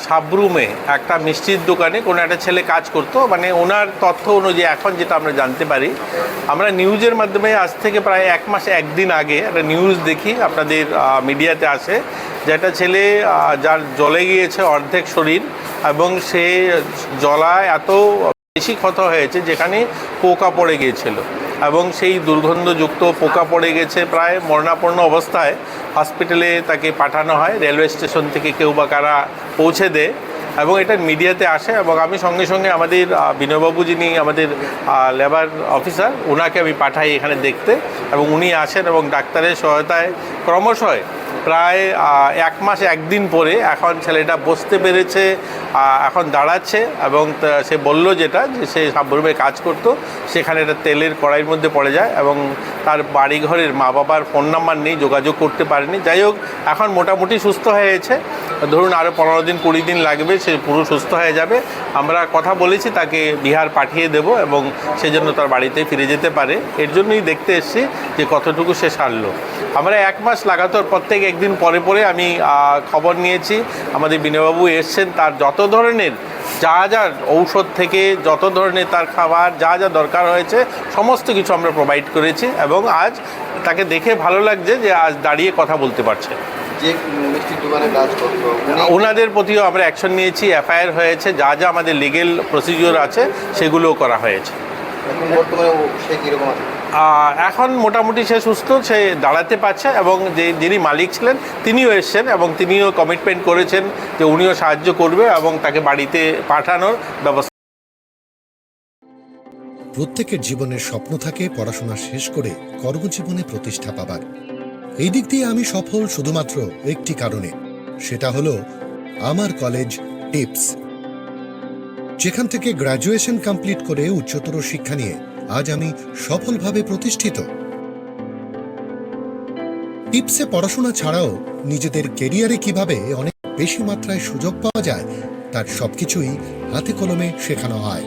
সাবরুমে একটা মিষ্টির দোকানে কোনো একটা ছেলে কাজ করতো, মানে ওনার তথ্য অনুযায়ী এখন যেটা আমরা জানতে পারি, আমরা নিউজের মাধ্যমে আজ থেকে প্রায় 1 মাস 1 দিন আগে একটা নিউজ দেখি, আপনাদের মিডিয়াতে আসে, যে একটা ছেলে যার জ্বলে গিয়েছে অর্ধেক শরীর, এবং সে জ্বলায় এত বেশি ক্ষত হয়েছে যেখানে পোকা পড়ে গিয়েছিল, এবং সেই দুর্গন্ধযুক্ত পোকা পড়ে গেছে, প্রায় মরণাপন্ন অবস্থায় হসপিটালে তাকে পাঠানো হয়। রেলওয়ে স্টেশন থেকে কেউ বা কারা পৌঁছে দেয় এবং এটা মিডিয়াতে আসে, এবং আমি সঙ্গে সঙ্গে আমাদের বিনয়বাবু, যিনি আমাদের লেবার অফিসার, ওনাকে আমি পাঠাই এখানে দেখতে, এবং উনি আসেন এবং ডাক্তারের সহায়তায় ক্রমশই প্রায় 1 মাস 1 দিন পরে এখন ছেলেটা বসতে পেরেছে, এখন দাঁড়াচ্ছে, এবং সে বলল যেটা, যে সে সাবরুমে কাজ করতো, সেখানে একটা তেলের কড়াইয়ের মধ্যে পড়ে যায়, এবং তার বাড়িঘরের মা বাবার ফোন নাম্বার নেই, যোগাযোগ করতে পারেনি। যাই হোক, এখন মোটামুটি সুস্থ হয়েছে, ধরুন আরও 15 দিন 20 দিন লাগবে, সে পুরো সুস্থ হয়ে যাবে। আমরা কথা বলেছি তাকে বিহার পাঠিয়ে দেব, এবং সেজন্য তার বাড়িতে ফিরে যেতে পারে। এর জন্যই দেখতে এসেছি যে কতটুকু সে সারলো। আমরা 1 মাস লাগাতার প্রত্যেক একদিন পরে পরে আমি খবর নিয়েছি, আমাদের বিনয়বাবু এসছেন, তার যত ধরনের যা যা ঔষধ থেকে যত ধরনের তার খাবার যা যা দরকার হয়েছে সমস্ত কিছু আমরা প্রোভাইড করেছি, এবং আজ তাকে দেখে ভালো লাগছে যে আজ দাঁড়িয়ে কথা বলতে পারছে। যে মিষ্টির দোকানে কাজ করতো ওনাদের প্রতিও আমরা অ্যাকশন নিয়েছি, এফআইআর হয়েছে, যা যা আমাদের লিগেল প্রসিডিওর আছে সেগুলোও করা হয়েছে। এখন বর্তমানে সে কীরকম আছে? এখন মোটামুটি সে সুস্থ, সে দাঁড়াতে পারছে, এবং যিনি মালিক ছিলেন তিনিও এসছেন, এবং তিনিও কমিটমেন্ট করেছেন যে উনিও সাহায্য করবে এবং তাকে বাড়িতে পাঠানোর ব্যবস্থা। প্রত্যেকের জীবনের স্বপ্ন থাকে পড়াশোনা শেষ করে কর্মজীবনে প্রতিষ্ঠা পাবার। এই দিক দিয়ে আমি সফল শুধুমাত্র একটি কারণে, সেটা হলো আমার কলেজ টিপস, যেখান থেকে গ্র্যাজুয়েশন কমপ্লিট করে উচ্চতর শিক্ষা নিয়ে আজ আমি সফলভাবে প্রতিষ্ঠিত। টিপসে পড়াশোনা ছাড়াও নিজেদের কেরিয়ারে কিভাবে অনেক বেশি মাত্রায় সুযোগ পাওয়া যায় তার সবকিছুই হাতে কলমে শেখানো হয়।